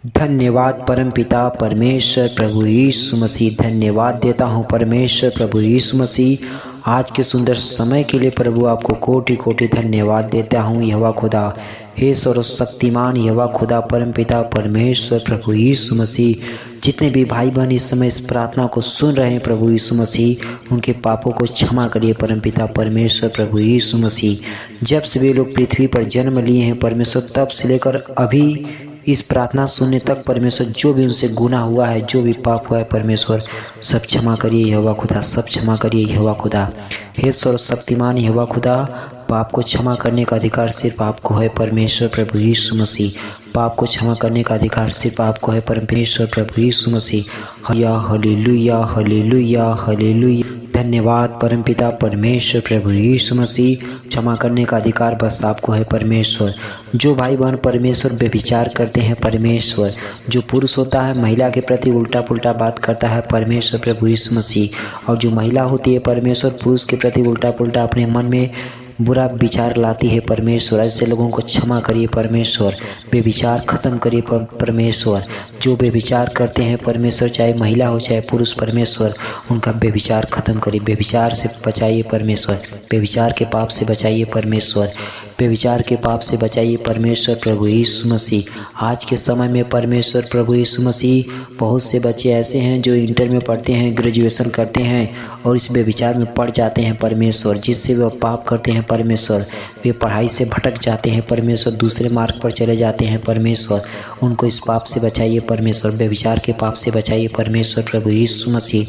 धन्यवाद परमपिता परमेश्वर प्रभु यीशु मसीह, धन्यवाद देता हूँ परमेश्वर प्रभु यीशु मसीह। आज के सुंदर समय के लिए प्रभु आपको कोटि कोटि धन्यवाद देता हूँ यहोवा खुदा। हे सर्वशक्तिमान यहोवा खुदा परमपिता परमेश्वर प्रभु यीशु मसीह, जितने भी भाई बहन इस समय इस प्रार्थना को सुन रहे हैं प्रभु यीशु मसीह, उनके पापों को क्षमा करिए परमपिता परमेश्वर प्रभु यीशु मसीह। जब से वे लोग पृथ्वी पर जन्म लिए हैं परमेश्वर, तब से लेकर अभी इस प्रार्थना सुनने तक परमेश्वर, जो भी उनसे गुनाह हुआ है, जो भी पाप हुआ है परमेश्वर, सब क्षमा करिए यहोवा खुदा, सब क्षमा करिए यहोवा खुदा। हे सर्वशक्तिमान यहोवा खुदा, पाप को क्षमा करने का अधिकार सिर्फ आपको है परमेश्वर प्रभु यीशु मसीह। पाप को क्षमा करने का अधिकार सिर्फ आपको है परमेश्वर प्रभु Yeshu Masih. Hallelujah hallelujah hallelujah. धन्यवाद परमपिता परमेश्वर प्रभु यीशु मसीह। क्षमा करने का अधिकार बस आपको है परमेश्वर। जो भाई बहन परमेश्वर व्यभिचार करते हैं परमेश्वर, जो पुरुष होता है महिला के प्रति उल्टा पुल्टा बात करता है परमेश्वर प्रभु यीशु मसीह, और जो महिला होती है परमेश्वर पुरुष के प्रति उल्टा पुल्टा अपने मन में बुरा विचार लाती है परमेश्वर, ऐसे लोगों को क्षमा करिए परमेश्वर। बेविचार खत्म करिए परमेश्वर। जो बेविचार करते हैं परमेश्वर, चाहे महिला हो चाहे पुरुष परमेश्वर, उनका बेविचार खत्म करिए। बेविचार से बचाइए परमेश्वर, बेविचार के पाप से बचाइए परमेश्वर, बेविचार के पाप से बचाइए परमेश्वर प्रभु यीशु मसीह। आज के समय में परमेश्वर प्रभु यीशु मसीह, बहुत से बच्चे ऐसे हैं जो इंटर में पढ़ते हैं, ग्रेजुएशन करते हैं और इस बेविचार में पड़ जाते हैं परमेश्वर, जिससे वे पाप करते हैं परमेश्वर। वे पढ़ाई से भटक जाते हैं परमेश्वर, दूसरे मार्ग पर चले जाते हैं परमेश्वर। उनको इस पाप से बचाइए परमेश्वर, बेविचार के पाप से बचाइए परमेश्वर प्रभु यीशु मसीह।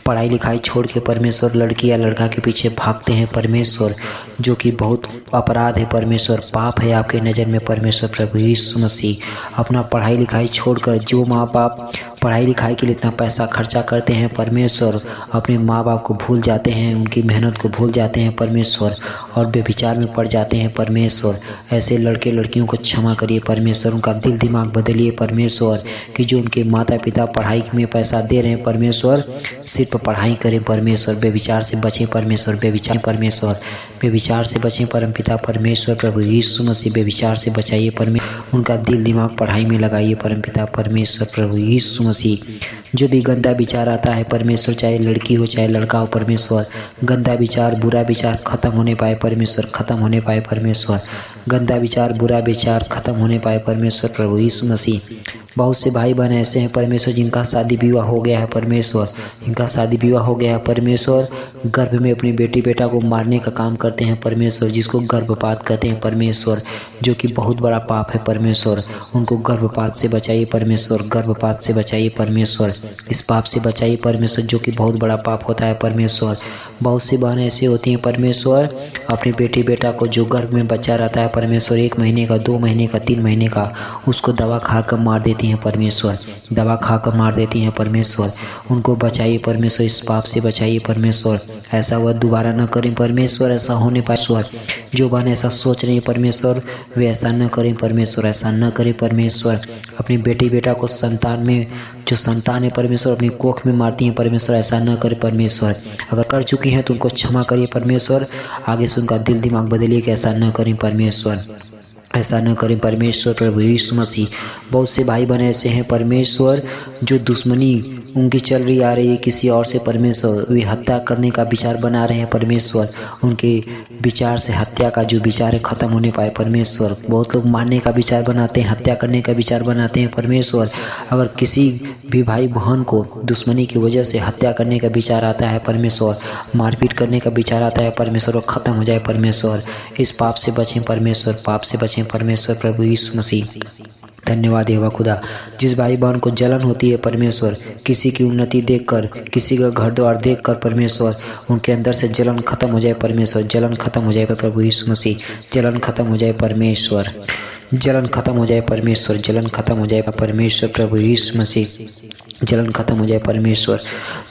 पढ़ाई लिखाई छोड़ के परमेश्वर लड़की या लड़का के पीछे भागते हैं परमेश्वर, जो कि बहुत अपराध है परमेश्वर, पाप है आपके नज़र में परमेश्वर प्रभु यीशु मसीह। अपना पढ़ाई लिखाई छोड़कर, जो माँ बाप पढ़ाई लिखाई के लिए इतना पैसा खर्चा करते हैं परमेश्वर, अपने माँ बाप को भूल जाते हैं, उनकी मेहनत को भूल जाते हैं परमेश्वर, और बेविचार में पड़ जाते हैं परमेश्वर। ऐसे लड़के लड़कियों को क्षमा करिए परमेश्वर, उनका दिल दिमाग बदलिए परमेश्वर, कि जो उनके माता पिता पढ़ाई में पैसा दे रहे हैं परमेश्वर, सिर्फ पढ़ाई करें परमेश्वर। बेविचार से बचें परमेश्वर, बेविचार परमेश्वर, बेविचार से बचें परमपिता परमेश्वर प्रभु यीशु मसीह। बेविचार से बचाइए परमेश्वर, उनका दिल दिमाग पढ़ाई में लगाइए परमपिता परमेश्वर प्रभु यीशु मसीह। जो भी गंदा विचार आता है परमेश्वर, चाहे लड़की हो चाहे लड़का हो परमेश्वर, गंदा विचार बुरा विचार खत्म होने पाए परमेश्वर, खत्म होने पाए परमेश्वर। गंदा विचार बुरा विचार खत्म होने पाए परमेश्वर प्रभु यीशु मसीह। बहुत से भाई बहन ऐसे हैं परमेश्वर, जिनका शादी विवाह हो गया है परमेश्वर, जिनका शादी विवाह हो गया है परमेश्वर, गर्भ में अपनी बेटी बेटा को मारने का काम करते हैं परमेश्वर, जिसको गर्भपात कहते हैं परमेश्वर, जो कि बहुत बड़ा पाप है परमेश्वर। उनको गर्भपात से बचाइए परमेश्वर, गर्भपात से बचाइए परमेश्वर, इस पाप से बचाइए परमेश्वर, जो कि बहुत बड़ा पाप होता है परमेश्वर। बहुत सी बहनें ऐसी होती हैं परमेश्वर, अपनी बेटी बेटा को, जो गर्भ में बच्चा रहता है परमेश्वर, 1 महीने का 2 महीने का 3 महीने का, उसको दवा खाकर मार देती हैं परमेश्वर, दवा खाकर मार देती हैं परमेश्वर। उनको बचाइए परमेश्वर, इस पाप से बचाइए परमेश्वर। ऐसा वह दोबारा न करें परमेश्वर, ऐसा होने पाए परमेश्वर। जो बहन ऐसा सोच रही है परमेश्वर, वे ऐसा न करें परमेश्वर, ऐसा न करें परमेश्वर। अपनी बेटी बेटा को संतान में, जो संतान है परमेश्वर, अपनी कोख में मारती हैं परमेश्वर, ऐसा न करे परमेश्वर। अगर कर चुकी हैं तो उनको क्षमा करिए परमेश्वर, आगे से उनका दिल दिमाग बदलिए कि ऐसा न करें परमेश्वर, ऐसा न करें परमेश्वर प्रभु यीशु मसीह। बहुत से भाई बहन ऐसे हैं परमेश्वर, जो दुश्मनी उनकी चल रही आ रही है किसी और से परमेश्वर, वे हत्या करने का विचार बना रहे हैं परमेश्वर। उनके विचार से हत्या का जो विचार है खत्म होने पाए परमेश्वर। बहुत लोग मारने का विचार बनाते हैं, हत्या करने का विचार बनाते हैं परमेश्वर। अगर किसी भी भाई बहन को दुश्मनी की वजह से हत्या करने का विचार आता है परमेश्वर, मारपीट करने का विचार आता है परमेश्वर, वो खत्म हो जाए परमेश्वर। इस पाप से बचें परमेश्वर, पाप से बचें परमेश्वर प्रभु यीशु मसीह। धन्यवाद यहोवा खुदा। जिस भाई बहन को जलन होती है परमेश्वर, किसी की उन्नति देखकर, किसी का घर द्वार देखकर परमेश्वर, उनके अंदर से जलन खत्म हो जाए परमेश्वर, जलन खत्म हो जाए प्रभु यीशु मसीह, जलन खत्म हो जाए परमेश्वर, जलन खत्म हो जाए परमेश्वर, जलन खत्म हो जाए परमेश्वर प्रभु यीशु मसीह, जलन खत्म हो जाए परमेश्वर।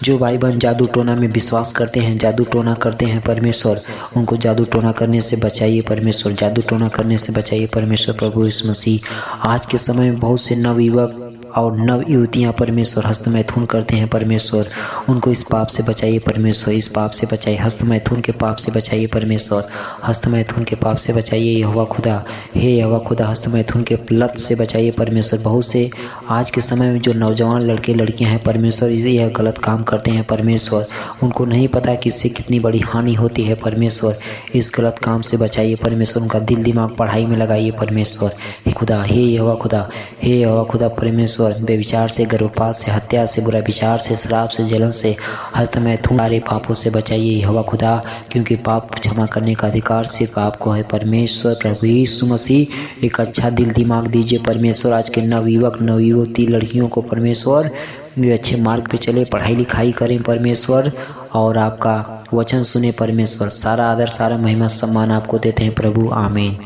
जो भाई बहन जादू टोना में विश्वास करते हैं, जादू टोना करते हैं परमेश्वर, उनको जादू टोना करने से बचाइए परमेश्वर, जादू टोना करने से बचाइए परमेश्वर प्रभु यीशु मसीह। आज के समय में बहुत से नवयुवक और नव युवतियाँ परमेश्वर हस्त मैथुन करते हैं परमेश्वर, उनको इस पाप से बचाइए परमेश्वर, इस पाप से बचाइए, हस्त मैथुन के पाप से बचाइए परमेश्वर, हस्त मैथुन के पाप से बचाइए यहोवा खुदा। हे यहोवा खुदा, हस्त मैथुन के लत से बचाइए परमेश्वर। बहुत से आज के समय में जो नौजवान लड़के लड़कियां हैं परमेश्वर, यह गलत काम करते हैं परमेश्वर, उनको नहीं पता कि इससे कितनी बड़ी हानि होती है परमेश्वर। इस गलत काम से बचाइए परमेश्वर, उनका दिल दिमाग पढ़ाई में लगाइए परमेश्वर। हे खुदा, हे यहोवा खुदा, हे यहोवा खुदा परमेश्वर, बेविचार से, गर्भपात से, हत्या से, बुरा विचार से, शराब से, जलन से, हस्त मैथुन सारे पापों से बचाइए यहोवा खुदा, क्योंकि पाप क्षमा करने का अधिकार सिर्फ आपको है परमेश्वर। प्रभु यीशु मसीह एक अच्छा दिल दिमाग दीजिए परमेश्वर। आज के नवयुवक नवयुवती लड़कियों को परमेश्वर वे अच्छे मार्ग पे चले, पढ़ाई लिखाई करें परमेश्वर, और आपका वचन सुने परमेश्वर। सारा आदर, सारा महिमा, सम्मान आपको देते हैं प्रभु, आमीन।